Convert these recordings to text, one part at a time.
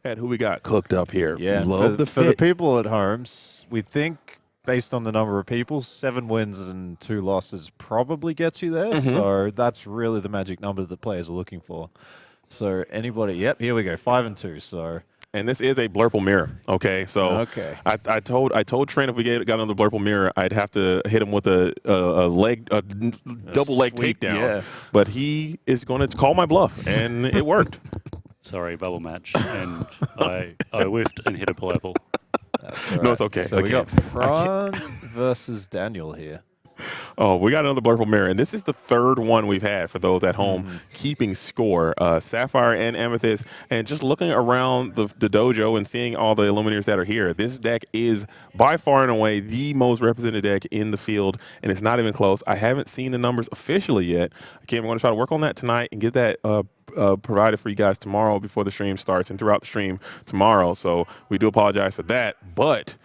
at who we got cooked up here. Yeah, Love the for the fit. people at home, we think based on the number of people, 7 wins and 2 losses probably gets you there. So that's really the magic number that players are looking for. So anybody, yep, here we go, 5 and 2. So. And this is a blurple mirror, okay? So I told Trent if we got another blurple mirror, I'd have to hit him with a double leg takedown. Yeah. But he is going to call my bluff, and it worked. Sorry, bubble match, and I whiffed and hit a purple. Right. No, it's okay. So we got Franz versus Daniel here. Oh, we got another blurple mirror, and this is the 3rd one we've had for those at home keeping score. Sapphire and Amethyst, and just looking around the dojo and seeing all the Illuminators that are here, this deck is by far and away the most represented deck in the field, and it's not even close. I haven't seen the numbers officially yet. I'm going to try to work on that tonight and get that provided for you guys tomorrow before the stream starts and throughout the stream tomorrow. So we do apologize for that, but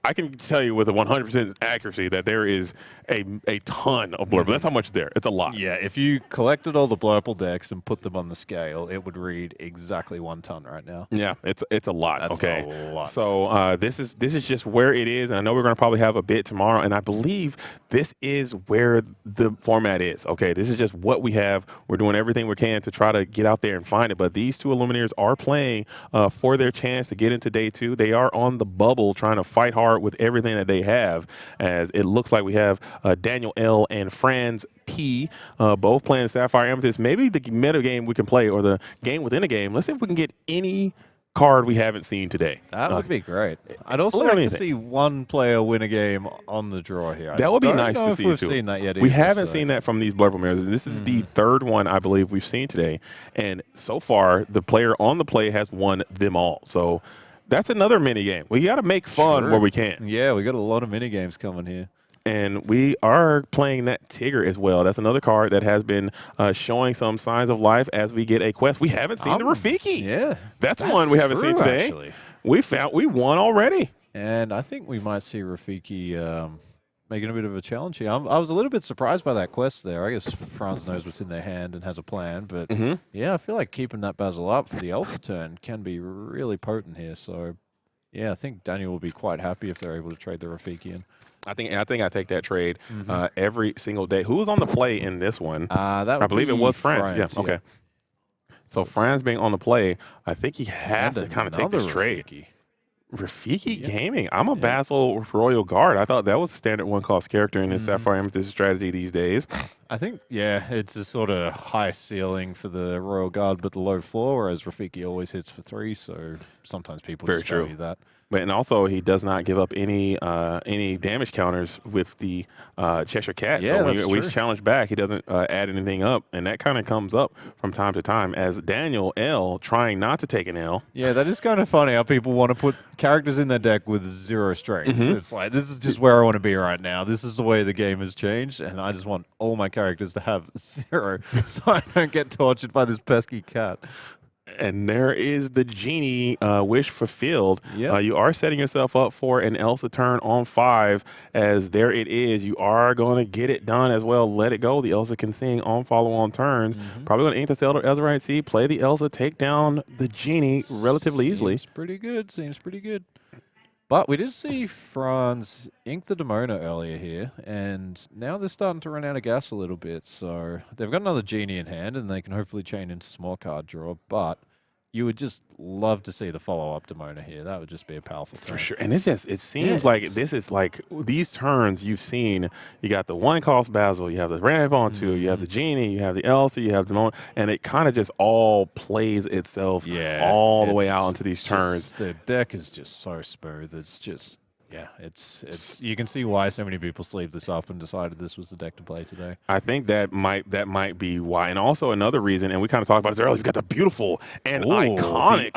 I can tell you with a 100% accuracy that there is a ton of blurple. That's how much there. It's a lot. Yeah, if you collected all the blurple decks and put them on the scale, it would read exactly 1 ton right now. Yeah, it's a lot. That's okay, a lot. So this is just where it is, and I know we're going to probably have a bit tomorrow, and I believe this is where the format is. Okay, this is just what we have. We're doing everything we can to try to get out there and find it, but these 2 Illuminators are playing for their chance to get into day 2. They are on the bubble trying to fight hard with everything that they have, as it looks like we have Daniel L. and Franz P. Both playing Sapphire Amethyst. Maybe the meta game we can play, or the game within a game. Let's see if we can get any card we haven't seen today. That would be great. I'd also like to see one player win a game on the draw here. That would be nice to see. We've seen that yet. We haven't seen that from these blurple mirrors. This is the 3rd one I believe we've seen today, and so far the player on the play has won them all. So that's another mini game. We got to make fun where we can. Yeah, we got a lot of mini games coming here. And we are playing that Tigger as well. That's another card that has been showing some signs of life as we get a quest. We haven't seen the Rafiki. Yeah. That's one we haven't seen today. Actually. We won already. And I think we might see Rafiki making a bit of a challenge here. I was a little bit surprised by that quest there. I guess Franz knows what's in their hand and has a plan. But, yeah, I feel like keeping that Basil up for the Elsa turn can be really potent here. So, yeah, I think Daniel will be quite happy if they're able to trade the Rafiki in. I think I take that trade every single day. Who was on the play in this one? I believe it was Franz. Yeah, okay. So Franz being on the play, I think he had to kind of take this trade. Rafiki Gaming. I'm a Basil Royal Guard. I thought that was a standard 1-cost character in his Sapphire Amethyst strategy these days. I think, yeah, it's a sort of high ceiling for the Royal Guard, but the low floor, whereas Rafiki always hits for 3, so sometimes people just value that. But and also he does not give up any damage counters with the Cheshire Cat. Yeah, so when we challenge back, he doesn't add anything up, and that kind of comes up from time to time as Daniel L. trying not to take an L. Yeah, that is kind of funny how people want to put characters in their deck with 0 strength. It's like, this is just where I want to be right now. This is the way the game has changed, and I just want all my characters to have 0 so I don't get tortured by this pesky cat. And there is the Genie wish fulfilled. Yep. You are setting yourself up for an Elsa turn on 5, as there it is. You are going to get it done as well. Let it go. The Elsa can sing on follow-on turns. Probably going to ink the Elder Ezraite Seed, play the Elsa, take down the Genie relatively easily. Seems pretty good. Seems pretty good. But we did see Franz ink the Demona earlier here, and now they're starting to run out of gas a little bit. So they've got another Genie in hand, and they can hopefully chain into small card draw. But you would just love to see the follow-up Demona here. That would just be a powerful turn. For sure. And it seems like this is like these turns you've seen. You got the 1-cost Basil, you have the Ramp on 2, you have the Genie, you have the Elsa, you have Demona, and it kind of just all plays itself all the way out into these turns. The deck is just so smooth. It's just... Yeah, it's you can see why so many people sleeved this up and decided this was the deck to play today. I think that might be why. And also another reason, and we kind of talked about this earlier, you've got the beautiful and iconic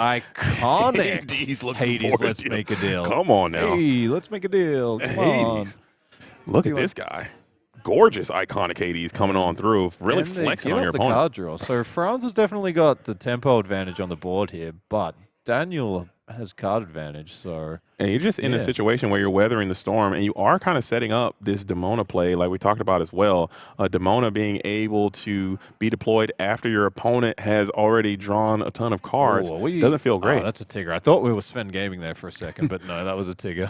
Hades, let's make a deal. Come on now. Hey, let's make a deal. Come on. Look at this guy. Gorgeous, iconic Hades coming on through, really flexing on your opponent. Card draw. So Franz has definitely got the tempo advantage on the board here, but Daniel has card advantage. So And you're just in a Yeah. situation where you're weathering the storm, and you are kind of setting up this Demona play, like we talked about as well. Demona being able to be deployed after your opponent has already drawn a ton of cards doesn't feel great. Oh, that's a Tigger. I thought we were Sven gaming there for a second, but no, that was a Tigger.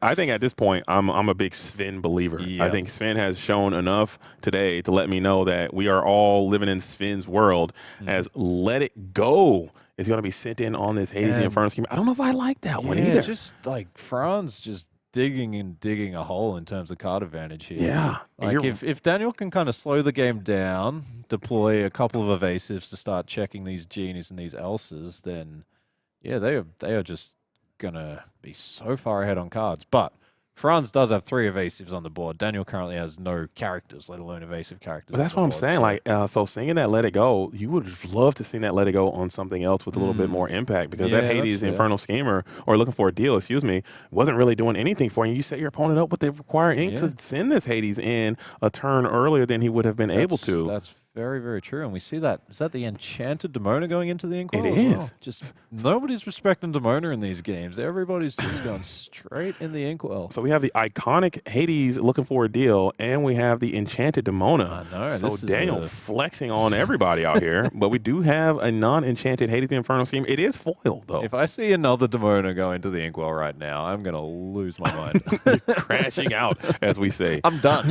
I think at this point, I'm a big Sven believer. I Yep. think Sven has shown enough today to let me know that we are all living in Sven's world. As Let It Go is going to be sent in on this Hades the And- Inferno scheme. I don't know if I like that one Yeah, either. just like Franz just digging and digging a hole in terms of card advantage here. Yeah. And Like you're- if Daniel can kind of slow the game down, deploy a couple of evasives to start checking these genies and these elses, then yeah, they are just gonna be so far ahead on cards. But Franz does have 3 evasives on the board. Daniel currently has no characters, let alone evasive characters. But that's what I'm saying. Like, so singing that "Let It Go," you would have loved to sing that "Let It Go" on something else with a little bit more impact, because Yeah, that that's Hades fair. Infernal Schemer, or looking for a deal, excuse me, wasn't really doing anything for you. You set your opponent up with the required ink to send this Hades in a turn earlier than he would have been able to. That's very, very true. And we see that. Is that the enchanted Demona going into the Inkwell? It as is. well? Just nobody's respecting Demona in these games. Everybody's just going straight in the Inkwell. So we have the iconic Hades looking for a deal, and we have the enchanted Demona. I know, So this is Daniel flexing on everybody out here, but we do have a non-enchanted Hades the Infernal scheme. It is foil though. If I see another Demona go into the Inkwell right now, I'm going to lose my mind. Crashing out, as we say. I'm done.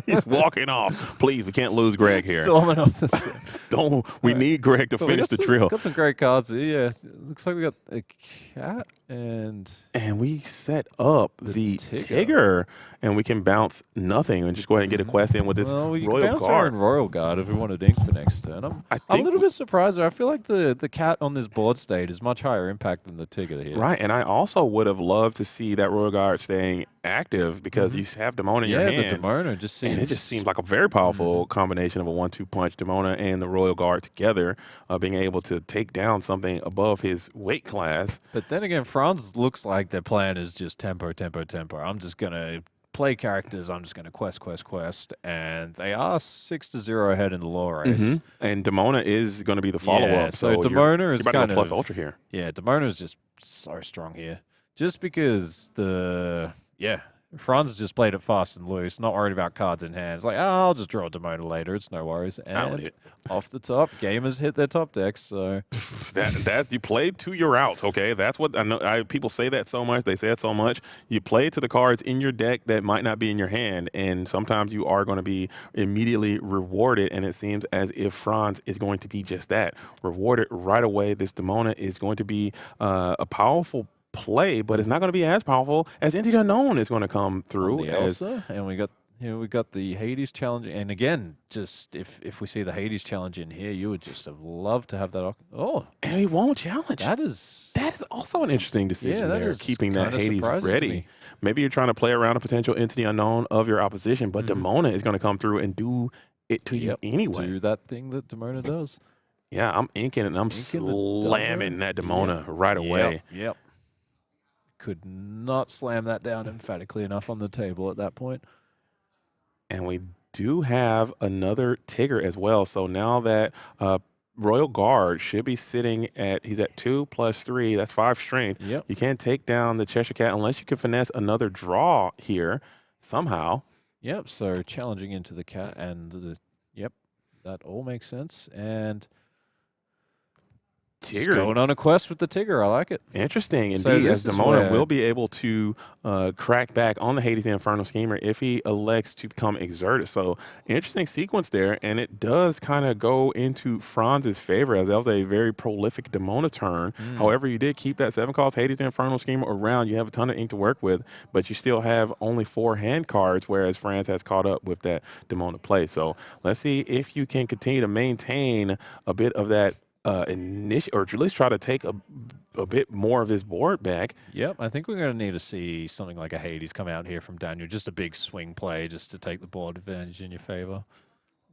He's walking off. Please, we can't lose Greg here. Storming off the set. Don't. We need Greg to But we finish got the some- drill. Got some great cards here. Yeah, looks like we got a cat and And we set up the Tigger. Tigger, and we can bounce nothing and just go ahead and get a quest in with this well, we can Royal bounce our Guard. own Royal Guard if we wanted ink for next turn. I'm I a think little bit surprised. I feel like the cat on this board state is much higher impact than the Tigger here. Right, and I also would have loved to see that Royal Guard staying active, because you have Demona in your Yeah, hand. the Demona just seems. And it just seems like a very powerful combination of a 1-2 punch, Demona and the Royal Guard together, being able to take down something above his weight class. But then again, Franz looks like their plan is just tempo, tempo, tempo. I'm just gonna play characters. I'm just gonna quest, and they are 6-0 ahead in the law race. And Demona is going to be the follow-up. Yeah, so you're Demona is about to go kind plus of ultra here. Yeah, Demona is just so strong here. Just because Franz has just played it fast and loose, not worried about cards in hand. It's like, I'll just draw a Demona later. It's no worries. And off the top, gamers hit their top decks. So That you played to your outs, okay? That's what I know. People say that so much. They say it so much. You play to the cards in your deck that might not be in your hand, and sometimes you are going to be immediately rewarded. And it seems as if Franz is going to be just that, rewarded right away. This Demona is going to be a powerful play, but it's not going to be as powerful as Entity Unknown is going to come through. the Elsa, and we got the Hades challenge. And again, just if we see the Hades challenge in here, you would just have loved to have that. Oh, And he won't challenge. that is Also an interesting decision that there, is keeping that kinda Hades surprising to ready. me. Maybe you're trying to play around a potential Entity Unknown of your opposition, but Demona is going to come through and do it to you anyway. do that thing that Demona does. Yeah, I'm inking it, and I'm Inking the slamming that Demona right away. Yep. Could not slam that down emphatically enough on the table at that point. And we do have another Tigger as well. So now that Royal Guard should be sitting he's at 2 + 3. That's 5 strength. Yep. You can't take down the Cheshire Cat unless you can finesse another draw here somehow. Yep. So challenging into the cat and that all makes sense. And just Tigger. going on a quest with the Tigger. I like it. Interesting So indeed, this as is Demona where- will be able to crack back on the Hades the Infernal Schemer if he elects to become exerted. So interesting sequence there, and it does kind of go into Franz's favor, as that was a very prolific Demona turn. However, you did keep that 7-cost Hades the Infernal Schemer around. You have a ton of ink to work with, but you still have only 4 hand cards, whereas Franz has caught up with that Demona play. So let's see if you can continue to maintain a bit of that or at least try to take a bit more of this board back. Yep, I think we're going to need to see something like a Hades come out here from Daniel. Just a big swing play just to take the board advantage in your favor.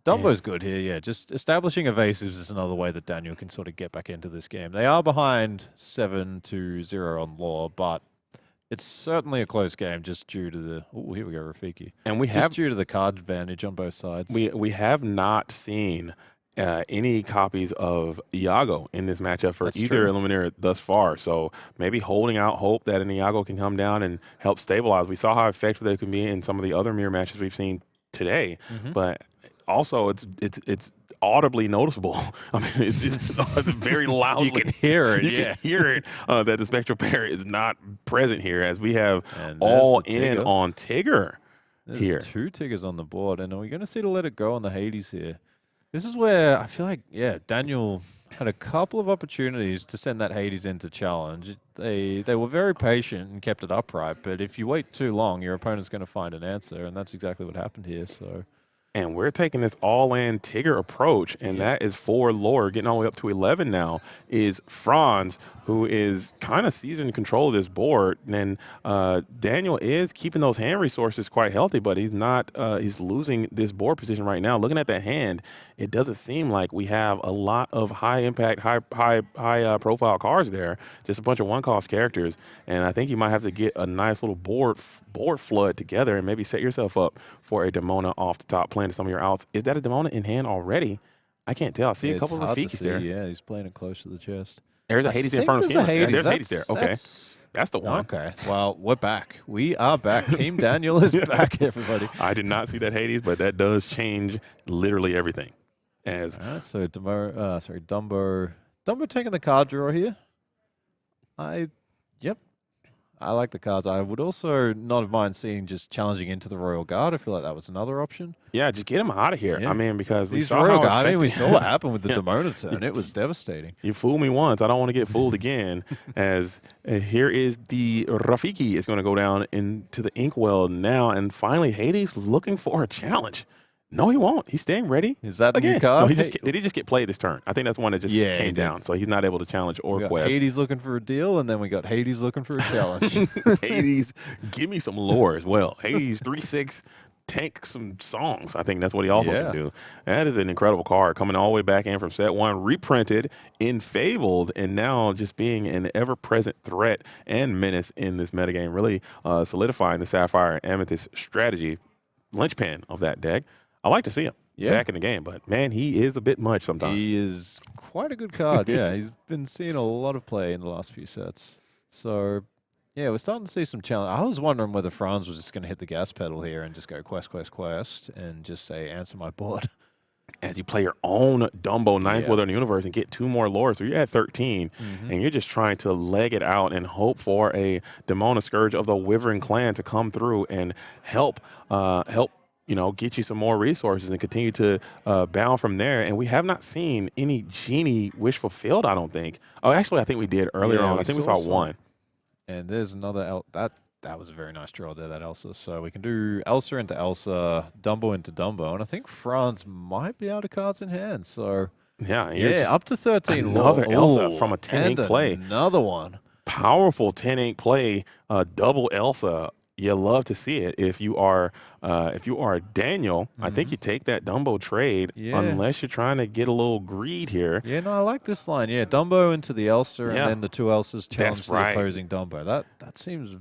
Dumbo's good here, yeah. Just establishing evasives is another way that Daniel can sort of get back into this game. They are behind 7-0 on law, but it's certainly a close game just due to the... Oh, here we go, Rafiki. And we Just have due to the card advantage on both sides. we have not seen any copies of Iago in this matchup for That's either true. eliminator thus far. So maybe holding out hope that an Iago can come down and help stabilize. We saw how effective they can be in some of the other mirror matches we've seen today, but also it's audibly noticeable. I mean, it's very loudly. You can hear it. You Yeah. can hear it that the Spectral Pair is not present here, as we have And there's all the in Tigger. on Tigger There's here. 2 Tiggers on the board, and are we going to see the Let It Go on the Hades here? This is where I feel like, Daniel had a couple of opportunities to send that Hades into challenge. They were very patient and kept it upright, but if you wait too long, your opponent's going to find an answer, and that's exactly what happened here. So. And we're taking this all-in Tigger approach, and that is for lore, getting all the way up to 11 now, is Franz, who is kind of seizing control of this board. And Daniel is keeping those hand resources quite healthy, but he's not. He's losing this board position right now. Looking at that hand, it doesn't seem like we have a lot of high-impact, high-profile cards there. Just a bunch of one-cost characters, and I think you might have to get a nice little board flood together and maybe set yourself up for a Demona off the top, playing to some of your outs. Is that a Demona in hand already? I can't tell. I see a It's couple of hard to Rafikis see. there. Yeah, he's playing it close to the chest. There's a Hades in front of There's him. a Hades. There's Hades there. Okay. That's the one. Okay. Well, we're back. We are back. Team Daniel is back, everybody. I did not see that Hades, but that does change literally everything. As So Dumbo taking the card draw here. I like the cards. I would also not mind seeing just challenging into the Royal Guard. I feel like that was another option. yeah, just get him out of here. Yeah. I mean, because we These saw Royal how Guard, we effective- saw what happened with the Demona turn. It was devastating. You fooled me once. I don't want to get fooled again. As here is the Rafiki is going to go down into the Inkwell now, and finally Hades looking for a challenge. No, he won't. He's staying ready. Is that the Again. new card? No, did he just get played this turn? I think that's one that just Yeah, he came did. down, so he's not able to challenge or We got quest. Hades looking for a deal, and then we got Hades looking for a challenge. Hades, give me some lore as well. Hades 3/6, tank some songs. I think that's what he also Yeah. can do. That is an incredible card coming all the way back in from set 1, reprinted in Fabled, and now just being an ever-present threat and menace in this metagame, really solidifying the Sapphire and Amethyst strategy, linchpin of that deck. I like to see him back in the game, but man, he is a bit much sometimes. He is quite a good card. Yeah, he's been seeing a lot of play in the last few sets. So, yeah, we're starting to see some challenge. I was wondering whether Franz was just going to hit the gas pedal here and just go quest, and just say, answer my board. As you play your own Dumbo Ninth Yeah. Wither in the Universe and get 2 more lore. So you're at 13, and you're just trying to leg it out and hope for a Demona Scourge of the Wyvern clan to come through and help get you some more resources and continue to bound from there. And we have not seen any Genie wish fulfilled, I don't think. Oh, actually, I think we did earlier Yeah, on. we I think we saw saw some. one. And there's another that was a very nice draw there, that Elsa. So we can do Elsa into Elsa, Dumbo into Dumbo, and I think Franz might be out of cards in hand. So Yeah, you're yeah, just up to 13. another lore. Elsa Ooh, from a 10 and play. Another one. Powerful 10-8 play, double Elsa. You love to see it. If you are Daniel, I think you take that Dumbo trade unless you're trying to get a little greed here. Yeah, no, I like this line. Yeah, Dumbo into the Elsa, and Yeah. then the 2 Elsas challenge the right. opposing Dumbo. That seems.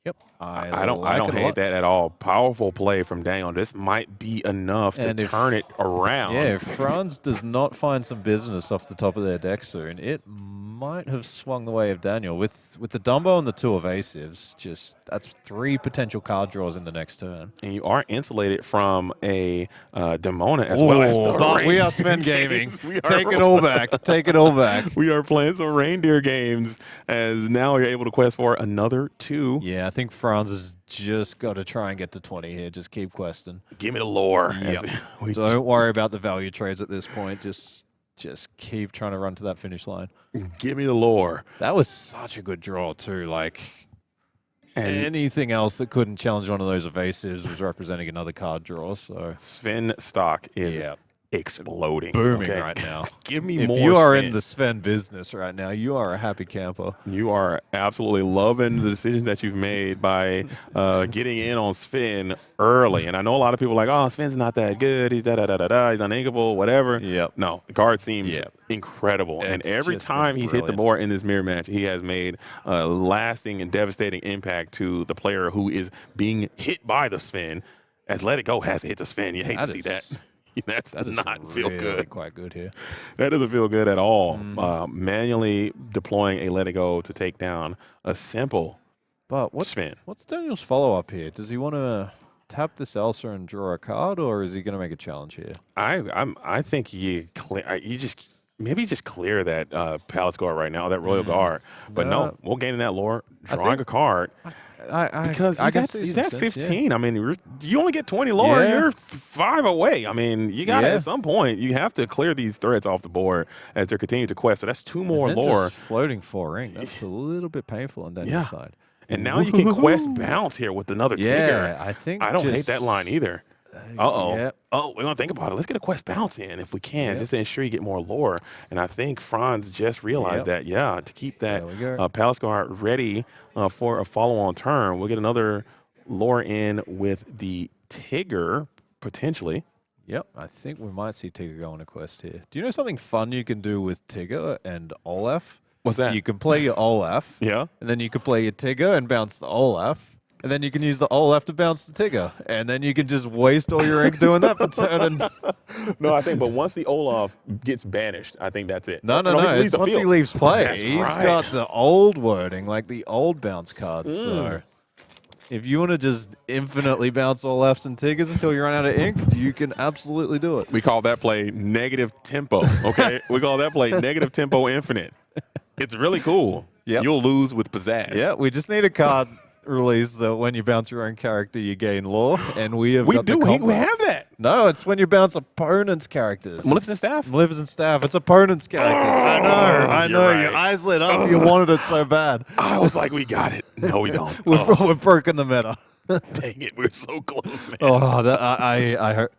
Yep, I don't like it a hate lot. that at all. Powerful play from Daniel. This might be enough to And if- turn it around. Yeah, if Franz does not find some business off the top of their deck soon, it might have swung the way of Daniel. With the Dumbo and the 2 evasives, that's 3 potential card draws in the next turn. And you are insulated from a Demona as well as the but we reindeer are Sven Gaming. games. We are Take it all back. Take it all back. We are playing some reindeer games as now you're able to quest for another 2. Yeah, I think Franz has just got to try and get to 20 here. Just keep questing. Give me the lore. Yep. We- Don't worry about the value trades at this point. Just keep trying to run to that finish line. Give me the lore. That was such a good draw too. Like And anything else that couldn't challenge one of those evasives was representing another card draw. So Sven stock is yeah, exploding. booming okay? right now. Give me If more. you are Sven. in the Sven business right now, you are a happy camper. You are absolutely loving the decision that you've made by getting in on Sven early. And I know a lot of people are like, oh, Sven's not that good. He's da-da-da-da-da. He's uninkable, whatever. Yep. No, the card seems Yep. incredible. And It's every just time been he's hit the brilliant. board in this mirror match, he has made a lasting and devastating impact to the player who is being hit by the Sven. As Let It Go has hit the Sven. You hate to see that. That's That is not feel really good. quite good here. That doesn't feel good at all. Manually deploying a Let It Go to take down a simple But spin. what's Daniel's follow-up here? Does he want to tap this Elsa and draw a card, or is he going to make a challenge here? I think you just maybe just clear that Palace Guard right now, that Royal Guard. But no, we'll gain in that lore, drawing a card. Because he's at 15. I mean, you only get 20 lore. Yeah. You're 5 away. I mean, you got to, Yeah. at some point, you have to clear these threats off the board as they're continuing to quest. So that's 2 more And then lore. just floating 4 ink. That's a little bit painful on Daniel's side. And now you can quest bounce here with another Tigger. I don't hate that line either. Yep. Oh, we're going to think about it. Let's get a quest bounce in if we can, just to ensure you get more lore. And I think Franz just realized that, to keep that Palace Guard ready for a follow-on turn. We'll get another lore in with the Tigger, potentially. Yep, I think we might see Tigger go on a quest here. Do you know something fun you can do with Tigger and Olaf? What's that? You can play your Olaf. Yeah. And then you can play your Tigger and bounce the Olaf. And then you can use the Olaf to bounce the Tigger. And then you can just waste all your ink doing that for turn. And No, I think, but once the Olaf gets banished, I think that's it. No. It's Once he field. leaves play, That's he's right. got the old wording, like the old bounce cards. So if you want to just infinitely bounce Olafs and Tiggers until you run out of ink, you can absolutely do it. We call that play negative tempo, okay? We call that play negative tempo infinite. It's really cool. Yep. You'll lose with pizzazz. Yeah, we just need a card release that when you bounce your own character, you gain lore, and we have got the combo. We have that. No, it's when you bounce opponents' characters. Maleficent Staff? Maleficent Staff. It's opponents' characters. I know. You're Your right. eyes lit up. You wanted it so bad. I was like, we got it. No, we don't. We've broken the meta. Dang it. We're so close, man. Oh, I heard,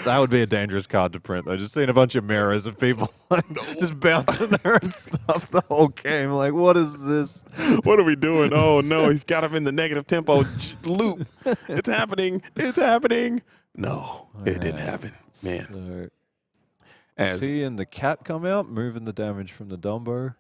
that would be a dangerous card to print, though. Just seeing a bunch of mirrors of people just bouncing there and stuff the whole game. Like, what is this? What are we doing? Oh, no. He's got him in the negative tempo loop. It's happening. It's happening. No, it didn't happen. Man. So, seeing the cat come out, moving the damage from the Dumbo.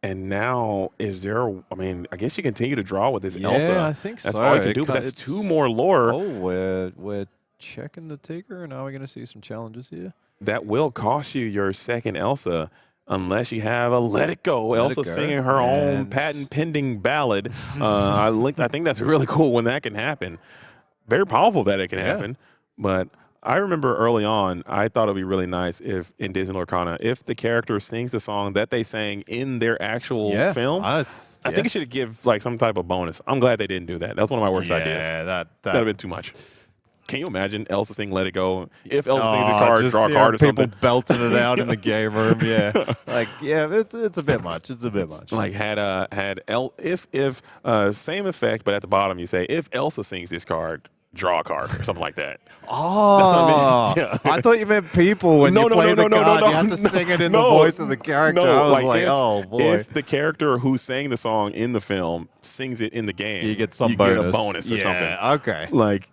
And now, I guess you continue to draw with this Yeah, Elsa. I think that's so. all you can do, but that's 2 more lore. Oh, we're checking the Tigger, and now we're going to see some challenges here. That will cost you your second Elsa unless you have a Let It Go. Elsa singing her own patent-pending ballad. I think that's really cool when that can happen. Very powerful that it can happen. But I remember early on, I thought it would be really nice if, in Disney Lorcana, if the character sings the song that they sang in their actual film, I think it should give like some type of bonus. I'm glad they didn't do that. That's one of my worst ideas. Yeah, that would have been too much. Can you imagine Elsa sing Let It Go? If Elsa sings a card, draw a card or people something. belting it out in the game room, it's a bit much. It's a bit much. Like same effect, but at the bottom you say, if Elsa sings this card, draw a card or something like that. Oh, that's what I mean. Yeah. I thought you meant people when you play the card. You have to sing it in the voice of the character. I was like, oh boy. If the character who sang the song in the film sings it in the game, you get some get a bonus or something. Okay. Like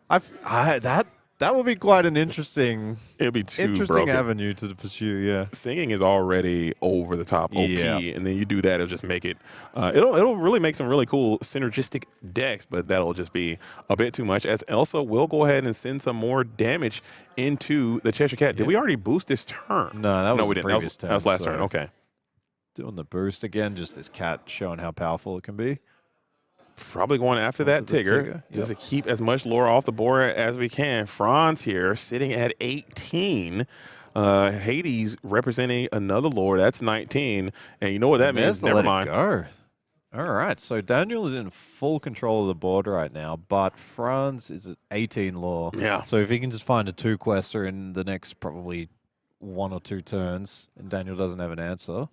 that would be quite an interesting broken. avenue to pursue. Yeah, singing is already over the top OP, and then you do that, it'll just make it. It'll really make some really cool synergistic decks, but that'll just be a bit too much. As Elsa will go ahead and send some more damage into the Cheshire Cat. Did we already boost this turn? No, that was we the didn't. previous turn. That was last turn. Okay. Doing the boost again, just this cat showing how powerful it can be. Probably going after that Tigger, just to keep as much lore off the board as we can. Franz here sitting at 18. Hades representing another lore. That's 19. And you know what that means? Never mind. All right. So Daniel is in full control of the board right now, but Franz is at 18 lore. Yeah. So if he can just find a 2-quester in the next probably 1 or 2 turns, and Daniel doesn't have an answer.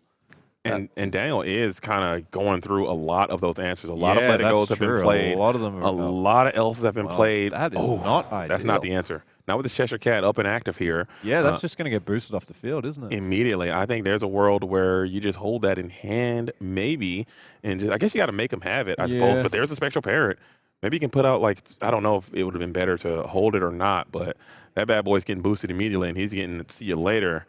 And Daniel is kind of going through a lot of those answers. A lot of Let It Goes have been played. A lot of them. A lot of Elses have been played. That is not ideal. That's not the answer. Not with the Cheshire Cat up and active here. Yeah, that's just going to get boosted off the field, isn't it? Immediately. I think there's a world where you just hold that in hand, maybe, and I guess you got to make them have it, I suppose. But there's a Spectral Parrot. Maybe you can put out, I don't know if it would have been better to hold it or not, but that bad boy's getting boosted immediately, and he's getting see you later.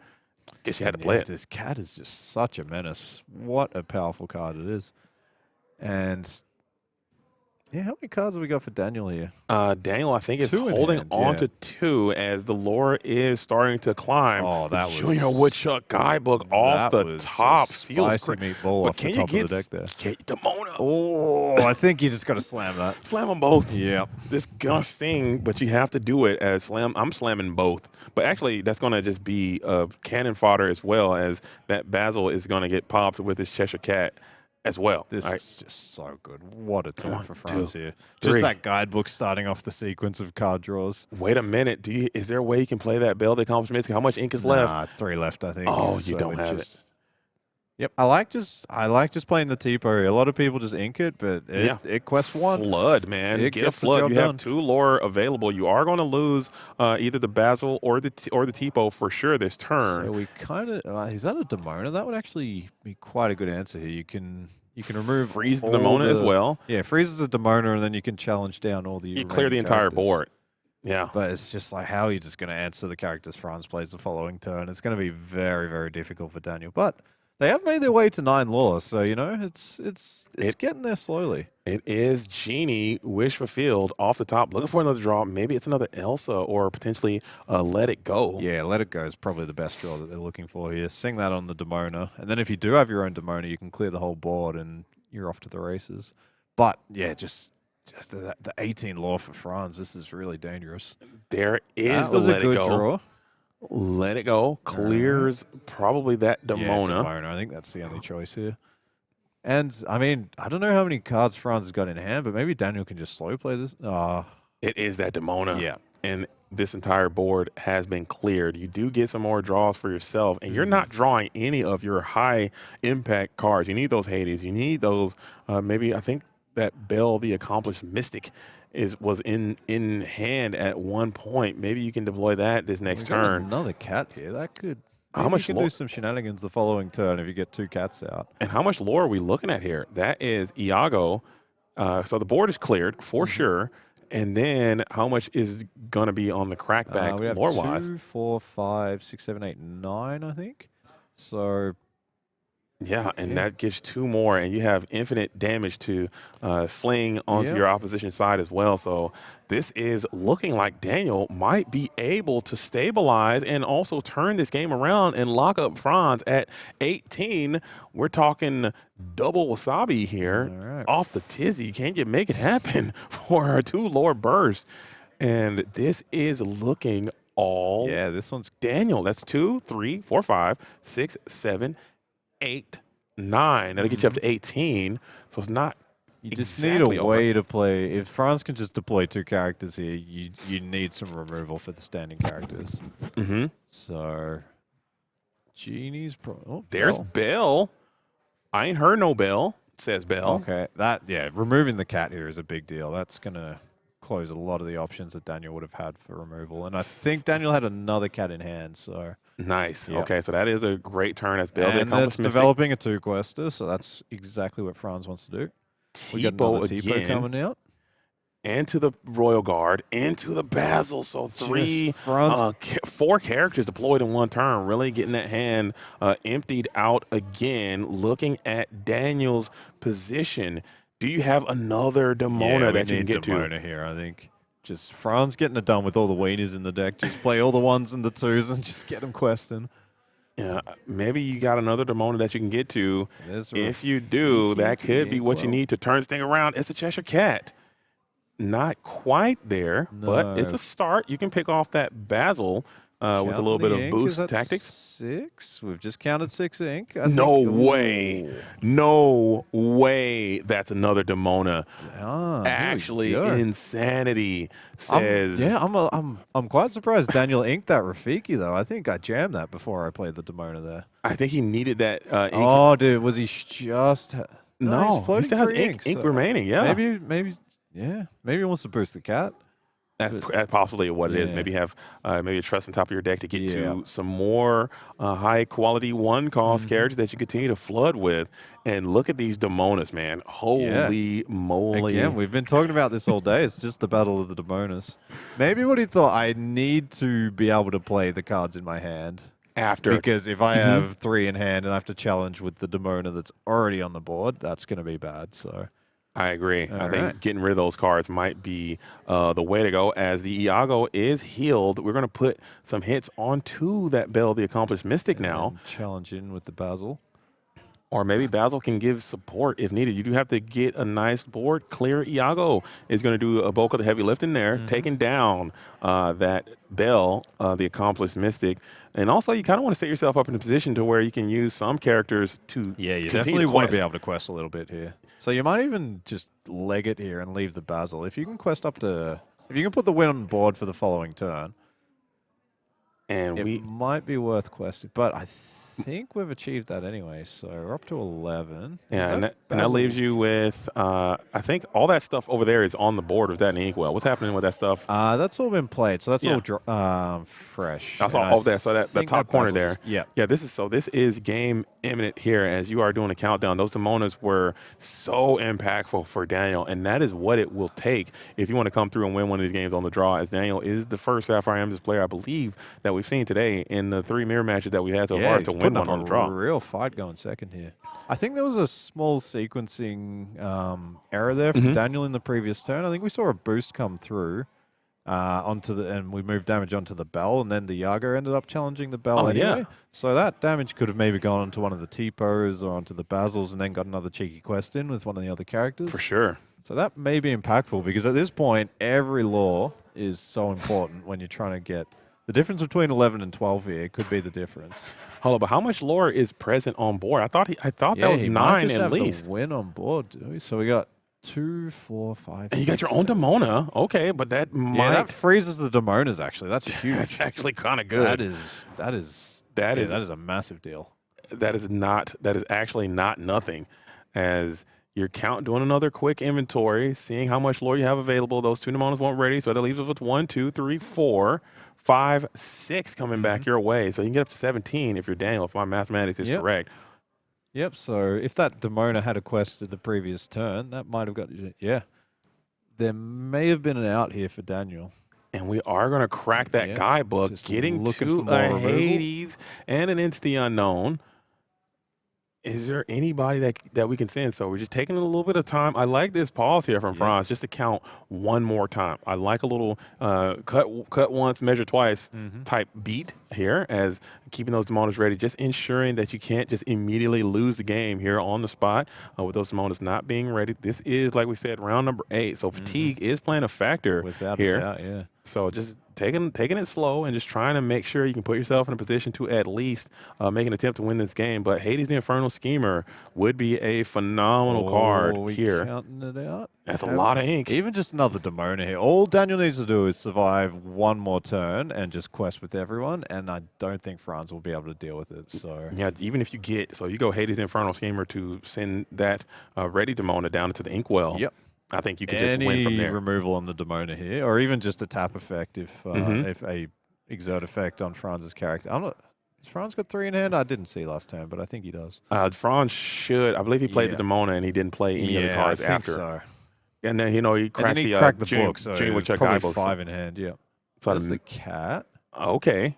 Guess you had to play it. This cat is just such a menace. What a powerful card it is. And Yeah, how many cards have we got for Daniel here? Daniel, I think, is 2 in holding hand, on yeah. to 2 as the lore is starting to climb. Oh, that the was Junior Woodchuck guidebook off that the was top a feels spicy great. meatball But off can the you top get of the deck there. Demona? Oh, I think you just got to slam that. Slam them both. Yep. This gonna sting, but you have to do it as slam. I'm slamming both, but actually that's gonna just be cannon fodder as well, as that Basil is gonna get popped with his Cheshire Cat as well. This All right. is just so good. What a turn 1, for France 2, here. 3. Just that guidebook starting off the sequence of card draws. Wait a minute. Is there a way you can play that Bell the Accomplishments? How much ink is left? Nah, 3 left, I think. Oh, you So don't we have just, Yep, I like just playing the Tipo. A lot of people just ink it, but it quests 1. Flood, man. It Get a gets the flood. job You have done. 2 lore available. You are going to lose either the Basil or the Tipo for sure this turn. So we kind of is that a Demona? That would actually be quite a good answer here. You can remove Freeze the all Demona as well. Yeah, freezes the Demona, and then you can challenge down all the. You clear the entire board. Yeah. But it's just like, how are you just going to answer the characters Franz plays the following turn? It's going to be very, very difficult for Daniel. But they have made their way to 9 laws, so it's getting there slowly. It is Genie, wish fulfilled, off the top, looking for another draw. Maybe it's another Elsa or potentially Let It Go. Yeah, Let It Go is probably the best draw that they're looking for here. Sing that on the Demona, and then if you do have your own Demona, you can clear the whole board and you're off to the races. But yeah, just the 18 law for Franz, this is really dangerous. There is That the was Let a It good Go. draw. Let It Go clears probably that Demona. Yeah, Demona. I think that's the only choice here. And, I mean, I don't know how many cards Franz has got in hand, but maybe Daniel can just slow play this. It is that Demona. Yeah. And this entire board has been cleared. You do get some more draws for yourself, and you're not drawing any of your high impact cards. You need those Hades. You need those, maybe, I think that Bell the Accomplished Mystic was in hand at one point. Maybe you can deploy that this next We've got turn. another cat here. That could... How Maybe much you can lore? do some shenanigans the following turn if you get 2 cats out. And how much lore are we looking at here? That is Iago. So the board is cleared for sure. And then how much is going to be on the crackback We have lore-wise? 2, 4, 5, 6, 7, 8, 9, I think. So... Yeah, and that gives 2 more, and you have infinite damage to fling onto your opposition side as well. So this is looking like Daniel might be able to stabilize and also turn this game around and lock up Franz at 18. We're talking double wasabi here off the tizzy. Can you make it happen for a 2 lore burst? And this is looking all this one's... Daniel. That's 2, 3, 4, 5, 6, 7, 8, 9. That'll get you up to 18. So it's not. You just exactly need a way to play. If Franz can just deploy 2 characters here, you need some removal for the standing characters. Mm-hmm. So, Genie's There's Bell. I ain't heard no Bell, says Bell. Okay, removing the cat here is a big deal. That's gonna close a lot of the options that Daniel would have had for removal. And I think Daniel had another cat in hand, so... Nice. Yep. Okay, so that is a great turn as Bell the And Accomplished it's Mystic. developing a 2-quester, so that's exactly what Franz wants to do. We got another Tipo coming out. And to the Royal Guard, into the Basil. So 3, Franz 4 characters deployed in one turn, really getting that hand emptied out again. Looking at Daniel's position, do you have another Demona that you can get Demona to? here, I think. Just Franz getting it done with all the wieners in the deck. Just play all the 1s and the 2s and just get them questing. Yeah, maybe you got another Demona that you can get to. There's If you do, that could be what you Inkwell. need to turn this thing around. It's a Cheshire Cat. Not quite there, but it's No. a start. You can pick off that Basil with a little bit of boost tactics. 6? We've just counted 6 ink. No way. No way that's another Demona. Actually, Insanity says... I'm quite surprised Daniel inked that Rafiki, though. I think I jammed that before I played the Demona there. I think he needed that ink. Oh, dude, was he just... No, he's floating he still has 3 ink remaining, yeah. Maybe he wants to boost the cat. That's possibly what it is. Maybe have maybe a trust on top of your deck to get to some more high quality 1-cost characters that you continue to flood with. And look at these Demonas, man. Holy moly. Again, we've been talking about this all day. It's just the battle of the Demonas. Maybe what he thought, I need to be able to play the cards in my hand. Because if I have 3 in hand and I have to challenge with the Demona that's already on the board, that's going to be bad. So I agree. I All think right. getting rid of those cards might be the way to go. As the Iago is healed, we're going to put some hits onto that Bell, the Accomplished Mystic now. And challenge in with the Basil. Or maybe Basil can give support if needed. You do have to get a nice board clear. Iago is going to do a bulk of the heavy lifting there, taking down that Bell, the Accomplished Mystic. And also, you kind of want to set yourself up in a position to where you can use some characters to Yeah, you continue definitely to want quest. to be able to quest a little bit here. So you might even just leg it here and leave the Basil. If you can quest up to... If you can put the win on board for the following turn, And it we might be worth questing. But I think we've achieved that anyway, so we're up to 11. Yeah, and that Basil? leaves you with, I think all that stuff over there is on the board with that in Inkwell. What's happening with that stuff? That's all been played, so that's Yeah. all fresh. That's And all there. So that the think top corner Basil's there. just- yeah. This is game imminent here as you are doing a countdown. Those Demonas were so impactful for Daniel, and that is what it will take if you want to come through and win one of these games on the draw. As Daniel is the first Sapphire Amethyst player, I believe, that we've seen today in the 3 mirror matches that we've had so far he's to win putting one up on the a draw. real fight going second here. I think there was a small sequencing error there from Daniel in the previous turn. I think we saw a boost come through and we moved damage onto the Bell, and then the Iago ended up challenging the Bell anyway. Yeah. So that damage could have maybe gone onto one of the T-Pos or onto the Basils and then got another cheeky quest in with one of the other characters. For sure. So that may be impactful because at this point, every lore is so important when you're trying to get... The difference between 11 and 12 here could be the difference. Hold on, but how much lore is present on board? I thought that was he might 9 just at have least. the win on board, do we? So we got 2, 4, 5. And you got your own Demona. Okay, but that Yeah, might that freezes the Demonas. Actually, that's huge. that's actually kind of good. That is a massive deal. That is actually not nothing. As you're doing another quick inventory, seeing how much lore you have available. Those 2 Demonas weren't ready, so that leaves us with 1, 2, 3, 4, 5, 6 coming back your way. So you can get up to 17 if you're Daniel, if my mathematics is correct. Yep. So if that Demona had a quest at the previous turn, that might have got you. Yeah. There may have been an out here for Daniel. And we are going to crack that guidebook, Just getting looking to for more a removal. Hades and an Into the Unknown. Is there anybody that we can send? So we're just taking a little bit of time. I like this pause here from Franz just to count one more time. I like a little cut once, measure twice type beat here as keeping those Demonas ready, just ensuring that you can't just immediately lose the game here on the spot with those Demonas not being ready. This is, like we said, round number 8. So fatigue is playing a factor Without here. a doubt, yeah. So just taking it slow and just trying to make sure you can put yourself in a position to at least make an attempt to win this game. But Hades the Infernal Schemer would be a phenomenal card we here. Counting it out. That's a lot of ink. Even just another Demona here. All Daniel needs to do is survive one more turn and just quest with everyone, and I don't think Franz will be able to deal with it. So Yeah, even if you you go Hades the Infernal Schemer to send that ready Demona down into the Inkwell. Yep. I think you can just win from there. Removal on the Demona here, or even just a tap effect if a exert effect on Franz's character. I'm not. Has Franz got 3 in hand? I didn't see last time, but I think he does. Franz should. I believe he played the Demona and he didn't play any of the cards I think after. so. And then he cracked and then he the cracked the June, book, so June Woodchuck probably guidebook. 5 in hand. Yeah. So That's the cat. Okay,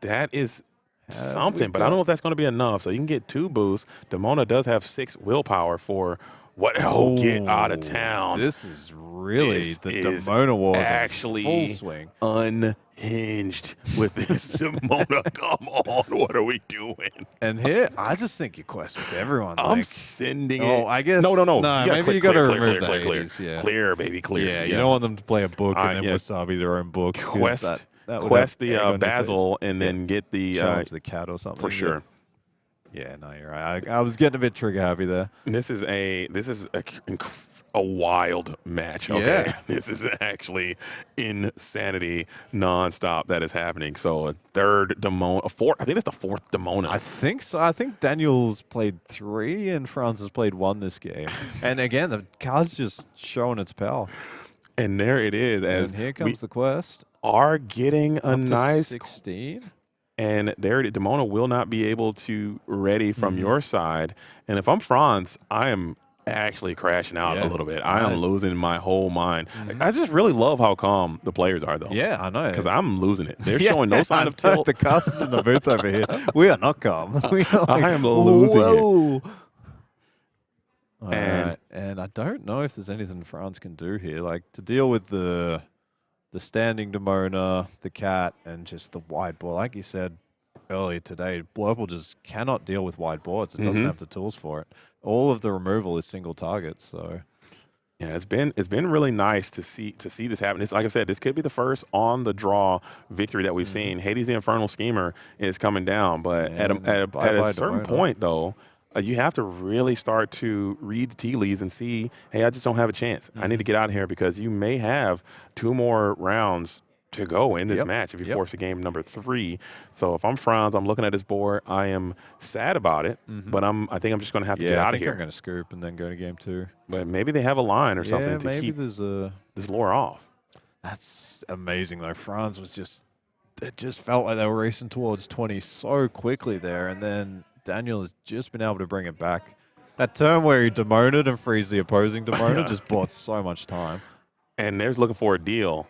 that is something, but I don't know if that's going to be enough. So you can get 2 boosts. Demona does have 6 willpower for what? Oh, get out of town. This is really This the is Demona Wars actually in full swing. unhinged with this Demona. Come on, what are we doing? And here, I just think you quest with everyone. I'm like, sending it. Oh, I guess. No. No, You gotta maybe click, you got to clear, remove clear, the clear, Hades, clear. yeah. Clear, baby, clear. Yeah, you don't want them to play a book and then yeah. Wasabi their own book. 'cause Quest, that would quest have egg on the your Basil face. and then get the challenge the cat or something. for sure. Yeah, no, you're right. I was getting a bit trigger happy there. This is a wild match. Okay, Yeah. This is actually insanity nonstop that is happening. So a third Demona, a fourth. I think it's the 4th Demona. I think so. I think Daniel's played 3 and Franz has played 1 this game. And again, the card's just showing its power. And there it is. As And here we comes the quest. are getting a Up to nice 16. And there, Demona will not be able to ready from your side. And if I'm Franz, I am actually crashing out a little bit. I am losing my whole mind. I just really love how calm the players are, though. Yeah, I know. Because I'm losing it. They're showing no sign of tilt. The casters in the booth over here. We are not calm. We are I am losing it. And I don't know if there's anything Franz can do here, like to deal with the standing Demona, the cat, and just the wide board. Like you said earlier today, Blurple just cannot deal with wide boards. It doesn't have the tools for it. All of the removal is single targets. So yeah, it's been really nice to see this happen. It's like I said, this could be the first on the draw victory that we've seen. Hades the Infernal Schemer is coming down, but at a certain point though, you have to really start to read the tea leaves and see, hey, I just don't have a chance. I need to get out of here because you may have 2 more rounds to go in this match if you force a game number 3. So if I'm Franz, I'm looking at his board. I am sad about it, but I think I'm just going to have to get out of here. I'm going to scoop and then go to game 2. But maybe they have a line or something to keep there's this lore off. That's amazing though. Franz was it just felt like they were racing towards 20 so quickly there, and then Daniel has just been able to bring it back. That turn where he demoned and frees the opposing demona just bought so much time. And they're looking for a deal.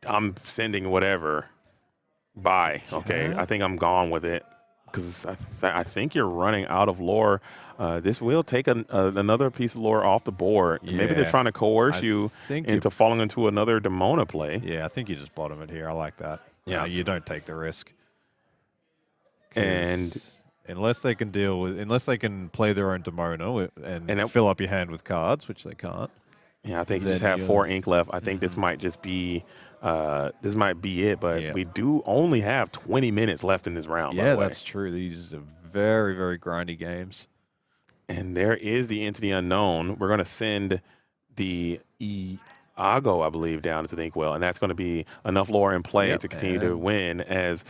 I'm sending whatever. Bye. Okay, I think I'm gone with it because I think you're running out of lore. This will take another piece of lore off the board. Yeah. Maybe they're trying to coerce you into falling into another demona play. Yeah, I think you just bottom it here. I like that. Yeah, you don't take the risk. And unless they can play their own demona and fill up your hand with cards, which they can't. Yeah, I think you just have 4 ink left. I think this might just be it, but we do only have 20 minutes left in this round. Yeah, that's true. These are very, very grindy games. And there is the Into the Unknown. We're going to send the Iago, I believe, down to the Inkwell, and that's going to be enough lore in play to continue to win as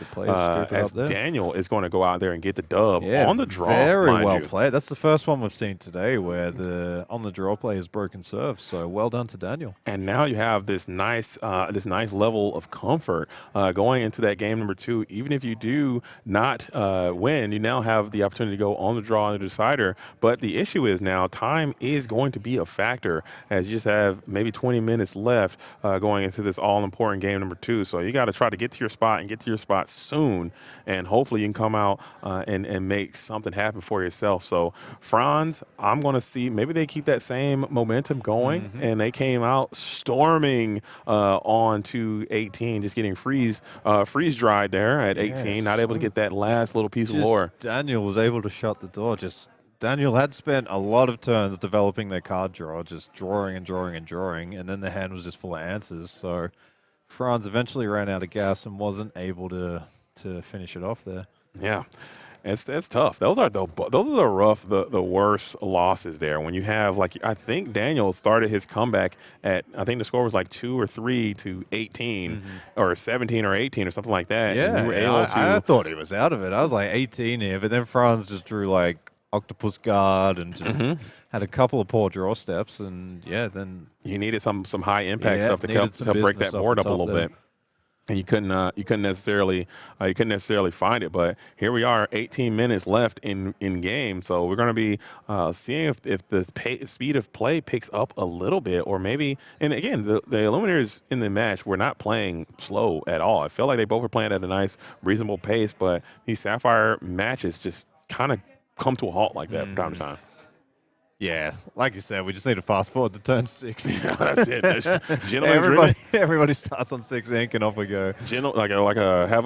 Daniel is going to go out there and get the dub on the draw. Very well played. That's the first one we've seen today where the on the draw play has broken serve. So well done to Daniel. And now you have this nice level of comfort going into that game number 2. Even if you do not win, you now have the opportunity to go on the draw on the decider. But the issue is now time is going to be a factor as you just have maybe 20 minutes left going into this all-important game number 2. So you got to try to get to your spot and get to your spot soon, and hopefully you can come out and make something happen for yourself. So Franz, I'm going to see maybe they keep that same momentum going, and they came out storming on to 18, just getting freeze dried there at 18, not able to get that last little piece of lore. Daniel was able to shut the door. Daniel had spent a lot of turns developing their card draw, just drawing and drawing and drawing, and then the hand was just full of answers. So Franz eventually ran out of gas and wasn't able to finish it off there. Yeah, it's tough. Those are the rough, the worst losses there. When you have, like, I think Daniel started his comeback at, I think the score was like 2 or 3 to 18 or 17 or 18 or something like that. Yeah, and you were able I thought he was out of it. I was like 18 here, but then Franz just drew like Octopus Guard and just had a couple of poor draw steps, and then you needed some high impact stuff to help break that board up a little bit. And you couldn't necessarily find it, but here we are, 18 minutes left in game. So we're going to be seeing if the speed of play picks up a little bit, or maybe. And again, the Illuminators in the match were not playing slow at all. I felt like they both were playing at a nice, reasonable pace, but these Sapphire matches just kind of come to a halt like that from time to time. Yeah, like you said, we just need to fast forward to turn 6. Yeah, that's it. Everybody starts on 6 ink, and off we go.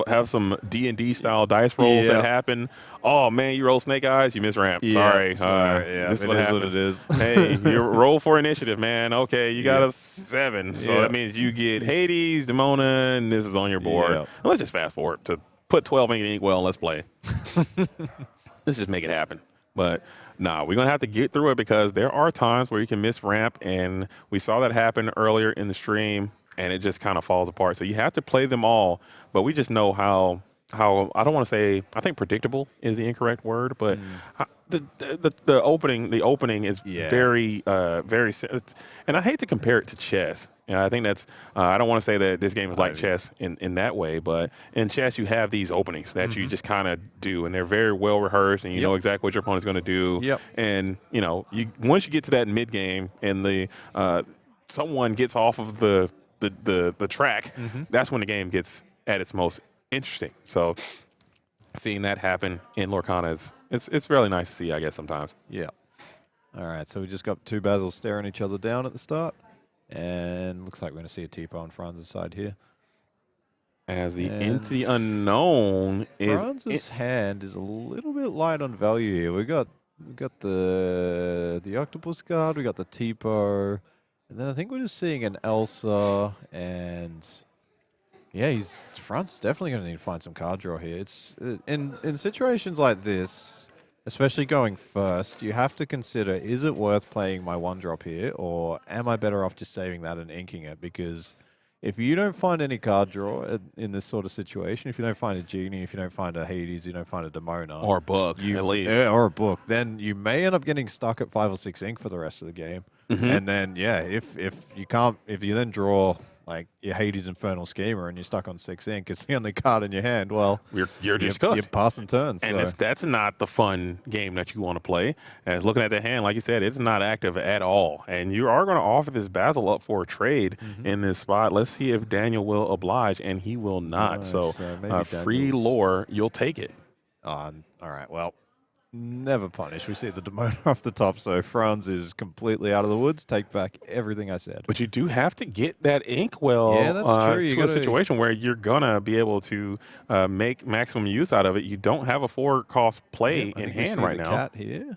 Have some D&D style dice rolls that happen. Oh man, you roll snake eyes, you miss ramp. Sorry. This is what it is. Hey, you roll for initiative, man. Okay, you got a 7, so that means you get Hades, Demona, and this is on your board. And let's just fast forward to put 12 ink in Inkwell and let's play. Let's just make it happen. But we're going to have to get through it because there are times where you can miss ramp, and we saw that happen earlier in the stream, and it just kind of falls apart. So you have to play them all, but we just know how I don't want to say, I think predictable is the incorrect word, but the opening is very, and I hate to compare it to chess. I think that's, I don't want to say that this game is like chess in that way, but in chess you have these openings that you just kind of do, and they're very well rehearsed, and you know exactly what your opponent's going to do. And, once you get to that mid game and someone gets off of the track, that's when the game gets at its most interesting. So seeing that happen in Lorcana it's really nice to see, I guess, sometimes. Yeah. All right, so we just got two Basils staring each other down at the start. And looks like we're going to see a Tipo on Franz's side here. As the And Into the Unknown is... Franz's hand is a little bit light on value here. We got the Octopus card, we got the Tipo, and then I think we're just seeing an Elsa, and yeah, Franz is definitely going to need to find some card draw here. It's in situations like this, especially going first, you have to consider, is it worth playing my one drop here, or am I better off just saving that and inking it? Because if you don't find any card draw in this sort of situation, if you don't find a Genie, if you don't find a Hades, you don't find a Demona. Or a book, at least. Or a book. Then you may end up getting stuck at 5 or 6 ink for the rest of the game. And then, yeah, if you then draw like your Hades Infernal Schemer and you're stuck on 6 ink, it's the only card in your hand, well, you're just cooked. You're passing turns. And that's not the fun game that you want to play. As looking at the hand, like you said, it's not active at all. And you are going to offer this Basil up for a trade in this spot. Let's see if Daniel will oblige, and he will not. Nice. So free lore, you'll take it. All right, well, never punish. We see the Demona off the top, so Franz is completely out of the woods. Take back everything I said. But you do have to get that inkwell to a situation where you're going to be able to make maximum use out of it. You don't have a 4-cost play in hand right now. Cat here.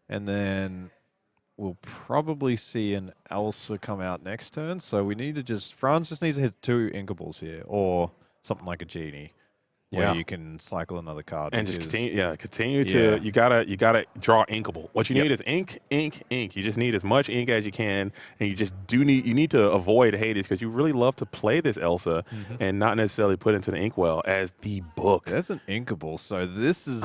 And then we'll probably see an Elsa come out next turn. So we need to Franz just needs to hit 2 Inkables here, or something like a Genie. Where you can cycle another card. And just continue to, you gotta draw inkable. What you need is ink, ink, ink. You just need as much ink as you can, and you need to avoid Hades, because you really love to play this Elsa and not necessarily put into the inkwell as the book. That's an inkable, so this is,